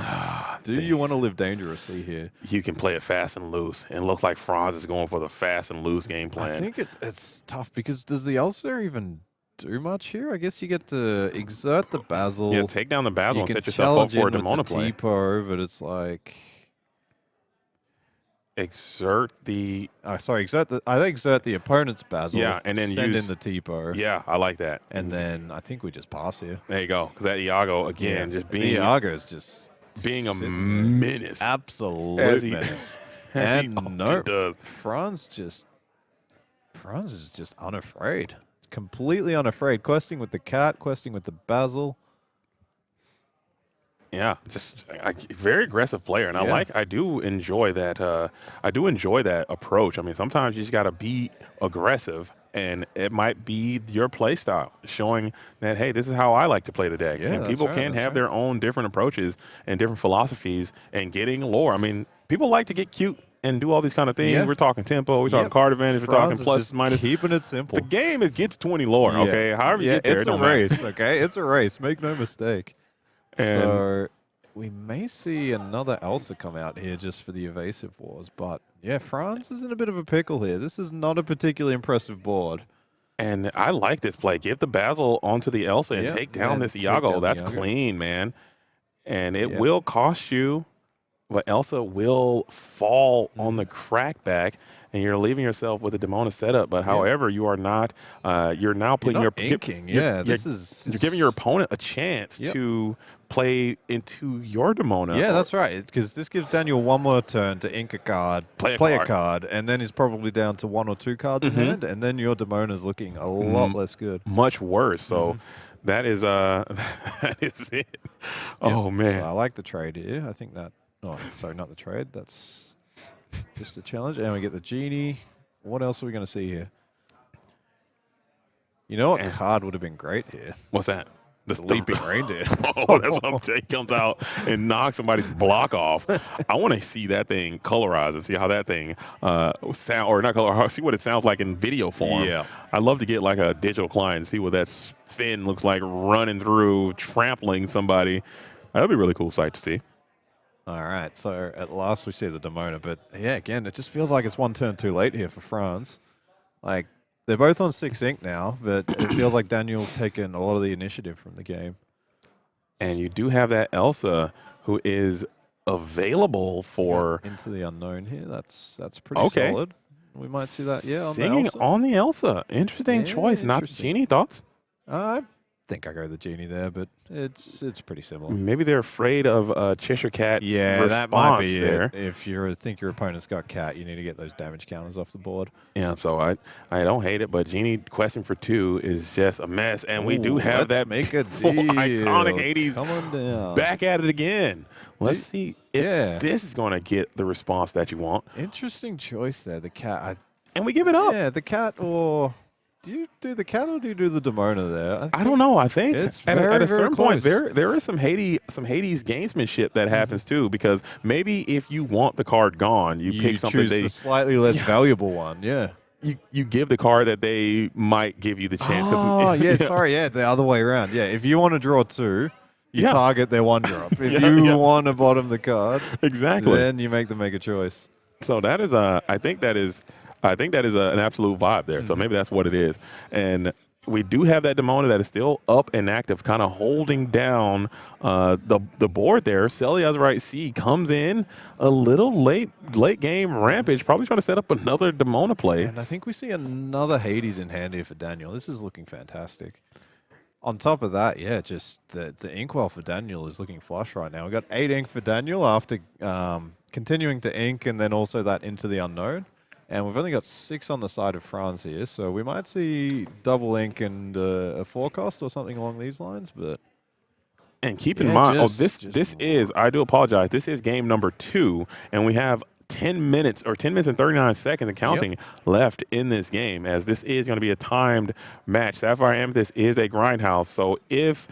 do you want to live dangerously here? You can play it fast and loose, and it looks like Franz is going for the fast and loose game plan. I think it's tough, because does the Elsa even do much here? I guess you get to exert the Basil. Yeah, take down the Basil and set yourself up for a Demona play. Tipo, but it's like exert the opponent's Basil. Yeah, and then send in the Tipo. Yeah, I like that. And then I think we just pass here. There you go. Because that Iago again, just being Iago's just being a menace, absolute menace. And does. Franz is just unafraid. Completely unafraid. Questing with the cat, questing with the Basil. Yeah, just a very aggressive player, and I do enjoy that. I do enjoy that approach. I mean, sometimes you just got to be aggressive, and it might be your play style, showing that, hey, this is how I like to play the deck. Yeah, and people can have their own different approaches and different philosophies, and getting lore. I mean, people like to get cute and do all these kind of things. Yeah. We're talking tempo, we're talking card advantage, we're talking plus, minus. Keeping it simple. The game is get to 20 lore, okay? However you get there, it's a race, okay? It's a race. Make no mistake. And so we may see another Elsa come out here just for the evasive wars, but yeah, Franz is in a bit of a pickle here. This is not a particularly impressive board. And I like this play. Give the Basil onto the Elsa and take down this Iago. That's clean, man. And it will cost you, but Elsa will fall on the crackback, and you're leaving yourself with a Demona setup. But however, you are not. You're now putting you're giving your opponent a chance to play into your Demona. Yeah, that's right. Because this gives Daniel one more turn to ink a card, play a card, and then he's probably down to 1 or 2 cards in hand, and then your Demona's looking a lot less good. Much worse. So that is that is it. Oh man, so I like the trade here. I think that. Oh, sorry, not the trade. That's just a challenge. And we get the Genie. What else are we going to see here? You know what card would have been great here? What's that? The Leaping Reindeer. Oh, that's what I'm saying. Comes out and knocks somebody's block off. I want to see that thing colorized and see how that thing sound, or not color, see what it sounds like in video form. Yeah. I'd love to get like a digital client and see what that fin looks like running through, trampling somebody. That'd be a really cool sight to see. All right, so at last we see the Demona, but yeah, again, it just feels like it's one turn too late here for Franz. Like, they're both on 6 ink now, but it feels like Daniel's taken a lot of the initiative from the game. And you do have that Elsa who is available for Into the Unknown here. That's pretty solid. We might see that, on singing the Elsa. on the Elsa. Interesting choice. Not the Genie. Thoughts? think I go the Genie there, but it's pretty similar. Maybe they're afraid of Cheshire Cat. Yeah, that might be there. it. If you think your opponent's got Cat, you need to get those damage counters off the board. Yeah, so I don't hate it, but Genie questing for 2 is just a mess, and we do have that make a full deal. iconic 80s Come on down. back at it again. Let's see if this is going to get the response that you want. Interesting choice there, the Cat. And we give it up. Yeah, the Cat, or do you do the Cat or do you do the Demona there? I don't know. I think it's at very, a certain very point close. there is some Hades gamesmanship that happens too, because maybe if you want the card gone, you pick something choose the slightly less valuable one. Yeah. You give the card that they might give you the chance. Oh, yeah, sorry, the other way around. Yeah, if you want to draw 2, you target their 1-drop. If you want to bottom the card, exactly, then you make them make a choice. So that is I think that is an absolute vibe there. So maybe that's what it is. And we do have that Demona that is still up and active, kind of holding down the board there. Celia's right C comes in a little late game Rampage, probably trying to set up another Demona play. And I think we see another Hades in hand here for Daniel. This is looking fantastic. On top of that, just the Inkwell for Daniel is looking flush right now. We've got 8 ink for Daniel after continuing to ink, and then also that Into the Unknown. And we've only got 6 on the side of France here, so we might see double ink and a forecast or something along these lines. But and keep in mind, this is, I do apologize, this is game number 2, and we have 10 minutes and 39 seconds and counting left in this game, as this is going to be a timed match. Sapphire Amethyst is a grindhouse, so if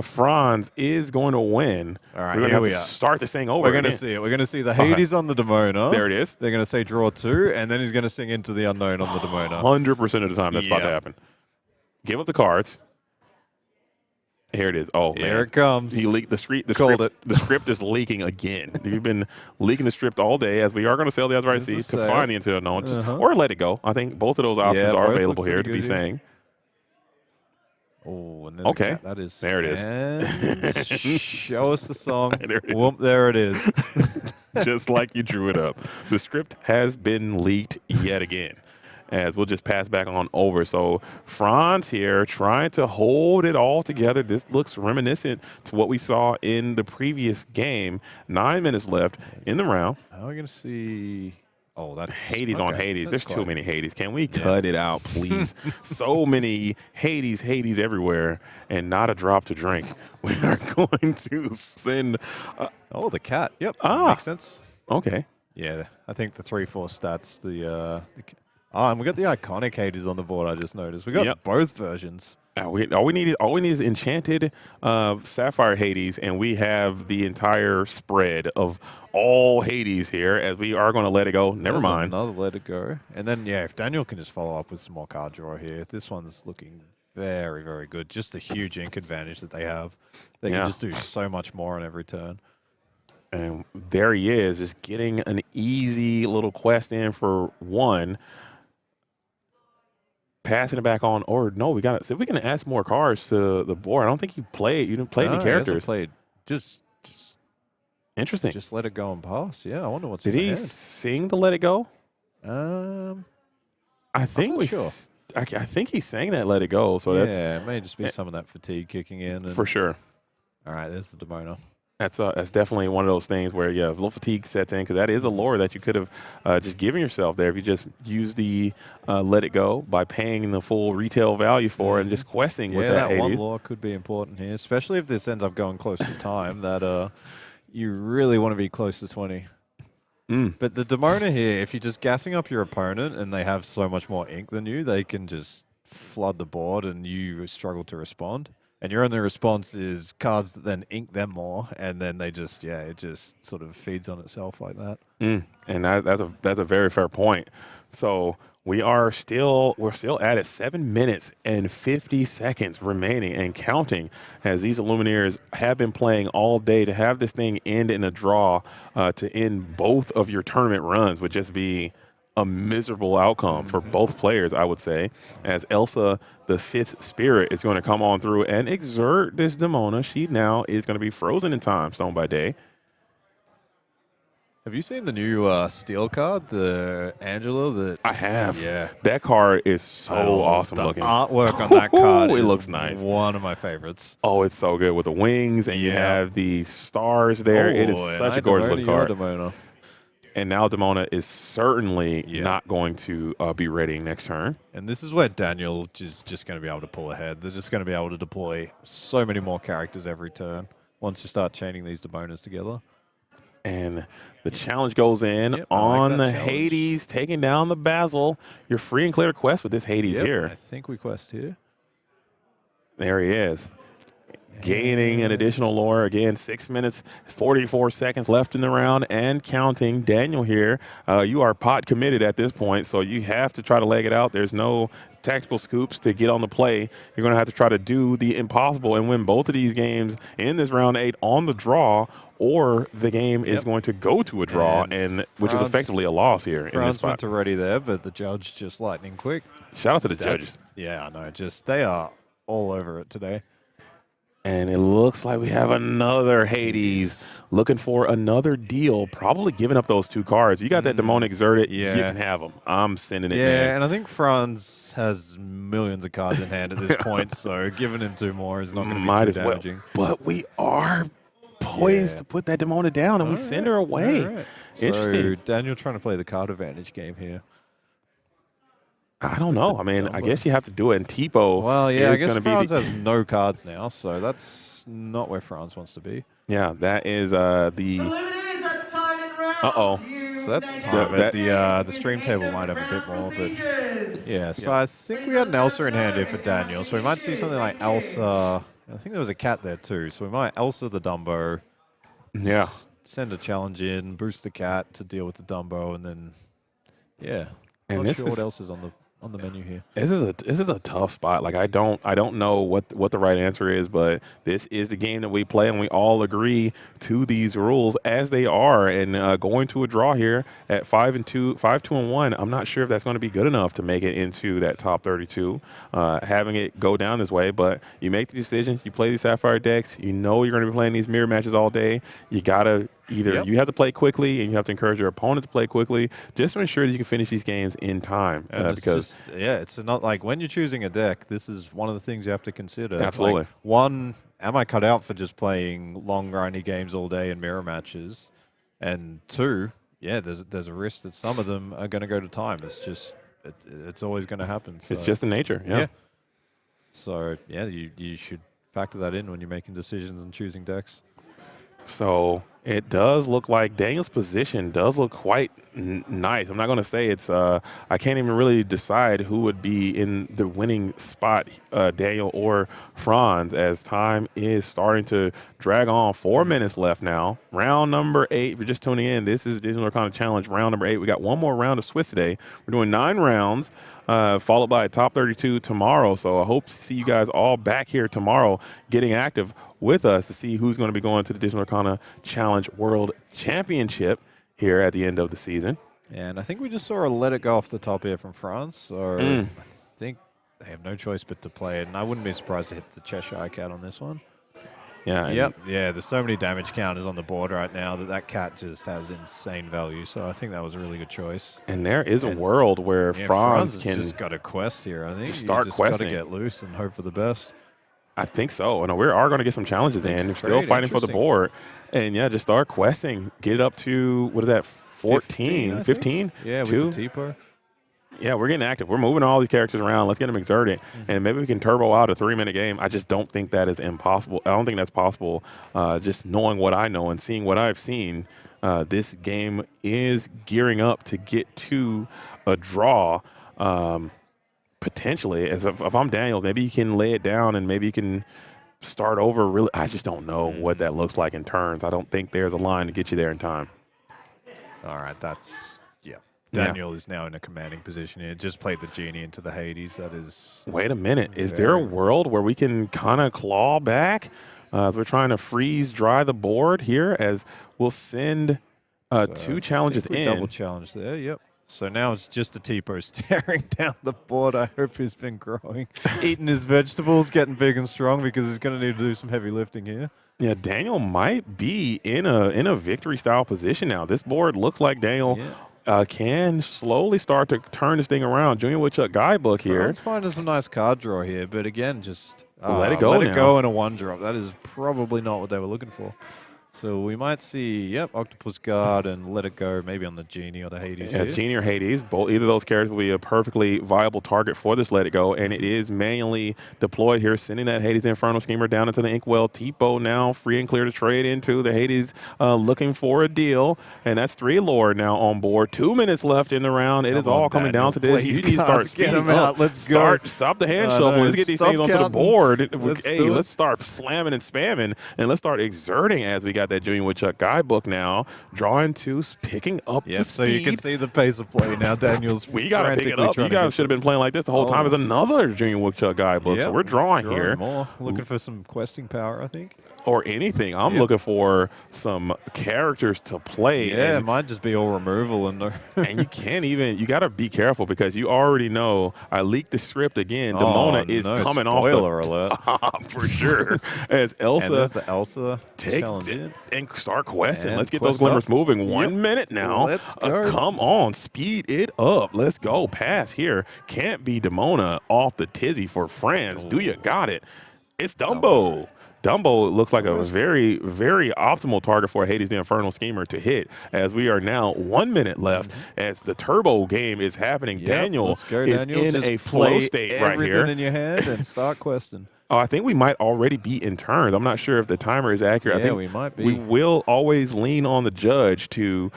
Franz is going to win, all right, we're going to have to start this thing over. We're going to see it. We're going to see the Hades on the Demona. There it is. They're going to say draw 2, and then he's going to sing Into the Unknown on the Demona. 100% of the time that's about to happen. Give up the cards. Here it is. Oh, man. Here it comes. He leaked the script. Called The script is leaking again. You've been leaking the script all day, as we are going to sell the Right C to find the Into the Unknown, or let it go. I think both of those options are available here to be saying. Oh, and then okay. That is. There it is. Show us the song. There it is. Whoop, there it is. Just like you drew it up. The script has been leaked yet again, as we'll just pass back on over. So Franz here trying to hold it all together. This looks reminiscent to what we saw in the previous game. 9 minutes left in the round. How are we going to see? Oh, that's Hades on Hades. There's too many Hades. Can we cut it out, please? So many Hades everywhere, and not a drop to drink. We are going to send. Oh, the Cat. Yep. Makes sense. Okay. Yeah, I think the 3/4 stats. And we got the iconic Hades on the board. I just noticed we got both versions. All we need is enchanted Sapphire Hades, and we have the entire spread of all Hades here, as we are going to let it go. Never mind. Another let it go. And then, if Daniel can just follow up with some more card draw here, this one's looking very, very good. Just the huge ink advantage that they have. They can just do so much more on every turn. And there he is, just getting an easy little quest in for 1. Passing it back on, or no, we got to see if we can add some more cards to the board. I don't think you didn't play any characters. Played. Just interesting. Just let it go and pass. Yeah, I wonder what's Did he sing the Let It Go? I think I think he sang that Let It Go. So it may just be some of that fatigue kicking in. For sure. All right, there's the Demona. That's definitely one of those things where, a little fatigue sets in, because that is a lure that you could have just given yourself there if you just use the Let It Go by paying the full retail value for it and just questing with that. Yeah, that one lure could be important here, especially if this ends up going close to time, that you really want to be close to 20. But the Demona here, if you're just gassing up your opponent and they have so much more ink than you, they can just flood the board and you struggle to respond. And your only response is cards that then ink them more, and then they just, it just sort of feeds on itself like that. And that's a very fair point. So we're still at it. 7 minutes and 50 seconds remaining and counting, as these Illumineers have been playing all day. To have this thing end in a draw to end both of your tournament runs would just be a miserable outcome for both players, I would say, as Elsa, the 5th spirit, is going to come on through and exert this Demona. She now is going to be frozen in time, Stone by Day. Have you seen the new steel card, the Angela? I have. Yeah. That card is so awesome the looking. artwork on that card It is looks nice. one of my favorites. Oh, it's so good with the wings, and you have the stars there. It is such a gorgeous looking card. Demona. And now Demona is certainly not going to be ready next turn. And this is where Daniel is just going to be able to pull ahead. They're just going to be able to deploy so many more characters every turn once you start chaining these Demonas together. And the challenge goes in on the Hades, taking down the Basil. You're free and clear to quest with this Hades here. I think we quest here. There he is. Gaining an additional lore. Again, 6 minutes, 44 seconds left in the round and counting. Daniel here, you are pot committed at this point, so you have to try to leg it out. There's no tactical scoops to get on the play. You're going to have to try to do the impossible and win both of these games in this round 8 on the draw, or the game is going to go to a draw, and which is effectively a loss here in this spot. Went to ready there, but the judge just lightning quick. Shout out to the judges. Yeah, I know. They are all over it today. And it looks like we have another Hades looking for another deal, probably giving up those 2 cards. You got that Demonic Exerted, you can have them. I'm sending it, man. Yeah, and I think Franz has millions of cards in hand at this point, so giving him 2 more is not going to be too damaging. But we are poised to put that Demona down, and we send her away. Right. Interesting. So Daniel trying to play the card advantage game here. I don't know. I mean, I guess you have to do it. And Tipo I guess Franz has no cards now, so that's not where Franz wants to be. Yeah, that is the... That's time in round So that's time. The stream table might have a bit more, but... Yeah, so I think we had an Elsa in hand here for Daniel, so we might see something like Elsa... I think there was a cat there too, so we might Elsa the Dumbo. Yeah. Send a challenge in, boost the cat to deal with the Dumbo, and then... Yeah. And Not sure what else is on the menu here. This is a tough spot. Like I don't know what the right answer is, but this is the game that we play, and we all agree to these rules as they are. And going to a draw here at 5-2-1. I'm not sure if that's going to be good enough to make it into that top 32. Having it go down this way, but you make the decision. You play these Sapphire decks. You know you're going to be playing these mirror matches all day. You gotta. Either you have to play quickly, and you have to encourage your opponent to play quickly, just to ensure that you can finish these games in time. It's not like when you're choosing a deck, this is one of the things you have to consider. Absolutely. Like, one, am I cut out for just playing long, grindy games all day and mirror matches? And 2, there's a risk that some of them are going to go to time. It's just, it's always going to happen. So. It's just the nature, yeah. So, you should factor that in when you're making decisions and choosing decks. So it does look like Daniel's position does look quite nice. I'm not going to say it's I can't even really decide who would be in the winning spot, Daniel or Franz, as time is starting to drag on. 4 minutes left now. Round number 8. If you're just tuning in, this is Digital Lorcana Challenge round number 8. We got one more round of Swiss today. We're doing 9 rounds. Followed by a top 32 tomorrow. So I hope to see you guys all back here tomorrow getting active with us to see who's going to be going to the Digital Lorcana Challenge World Championship here at the end of the season. And I think we just saw a let it go off the top here from France. So I think they have no choice but to play it. And I wouldn't be surprised to hit the Cheshire Cat on this one. Yeah. Yeah, there's so many damage counters on the board right now that cat just has insane value. So I think that was a really good choice. And there is a world where Franz can just got a quest here. I think just start you just questing. Got to get loose and hope for the best. I think so. And we are going to get some challenges in. We're still fighting for the board. And just start questing. Get it up to, what is that, 14, 15? Yeah, with the Tipo. Yeah, we're getting active. We're moving all these characters around. Let's get them exerted. And maybe we can turbo out a 3-minute game. I just don't think that is impossible. I don't think that's possible. Just knowing what I know and seeing what I've seen, this game is gearing up to get to a draw. Potentially, if I'm Daniel, maybe you can lay it down and maybe you can start over. Really, I just don't know what that looks like in turns. I don't think there's a line to get you there in time. All right, Daniel is now in a commanding position here. Just played the Genie into the Hades. That is... Wait a minute. Is there a world where we can kind of claw back? As we're trying to freeze dry the board here, as we'll send 2 challenges in. Double challenge there, yep. So now it's just a Tipo staring down the board. I hope he's been growing, eating his vegetables, getting big and strong because he's going to need to do some heavy lifting here. Yeah, Daniel might be in a victory style position now. This board looks like Daniel can slowly start to turn this thing around. Junior Woodchuck guidebook here. Let's find us a nice card draw here, but again, just let it go let now. it go in a one drop. That is probably not what they were looking for. So we might see, yep, Octopus Guard and Let It Go maybe on the Genie or the Hades. Yeah, here. Genie or Hades, both either of those characters will be a perfectly viable target for this Let It Go, and it is manually deployed here, sending that Hades Inferno Schemer down into the Inkwell. Tipo now free and clear to trade into the Hades, looking for a deal, and that's 3 lore now on board. 2 minutes left in the round. It is all coming down to this. You need to start get them speeding up. out. Let's go. Stop the hand shuffle. Let's get these things onto the counting. board. Let's Let's start slamming and spamming, and let's start exerting as we got that Junior Woodchuck guidebook now, drawing to picking up the So speed. you can see the pace of play now. Daniel's We got to pick it up. You guys should have been playing like this the whole time as another Junior Woodchuck guidebook. So we're drawing here. More. Looking for some questing power, I think. Or anything. I'm looking for some characters to play. Yeah, it might just be all removal. And you can't even, you got to be careful because you already know, I leaked the script again. Demona is coming off the alert. top for sure. As Elsa. And there's the Elsa take challenge and start questing. And Let's get those quest glimmers up. moving. 1 minute now. Let's go. Come on, speed it up. Let's go. Pass here. Can't be Demona off the tizzy for friends. Do you got it? It's Dumbo. Dumbo looks like a very, very optimal target for a Hades the Infernal Schemer to hit, as we are now 1 minute left as the turbo game is happening. Daniel is in just a flow state right here. Everything in your hand and start questing. Oh, I think we might already be in turns. I'm not sure if the timer is accurate. I think we might be. We will always lean on the judge to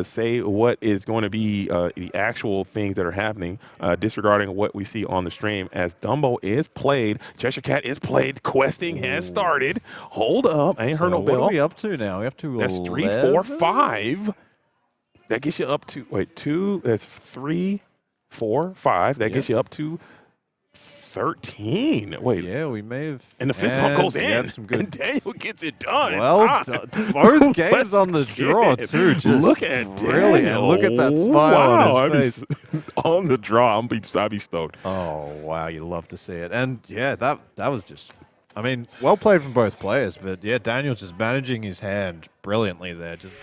say what is going to be the actual things that are happening, disregarding what we see on the stream. As Dumbo is played, Cheshire Cat is played, questing has started. Hold up, I ain't heard no bell. What are we up to now? We up to That's 11? 3, 4, 5. That gets you up to 2. That's 3, 4, 5. That gets you up to 13. Wait. Yeah, we may have. And the fist pump goes in. Some good. And Daniel gets it done. Well done. Both games on the draw, too. Just look at brilliant. Daniel. Look at that smile on his face. On the draw, I'd be stoked. Oh, wow. You love to see it. And, yeah, that was just, I mean, well played from both players. But, yeah, Daniel just managing his hand brilliantly there. Just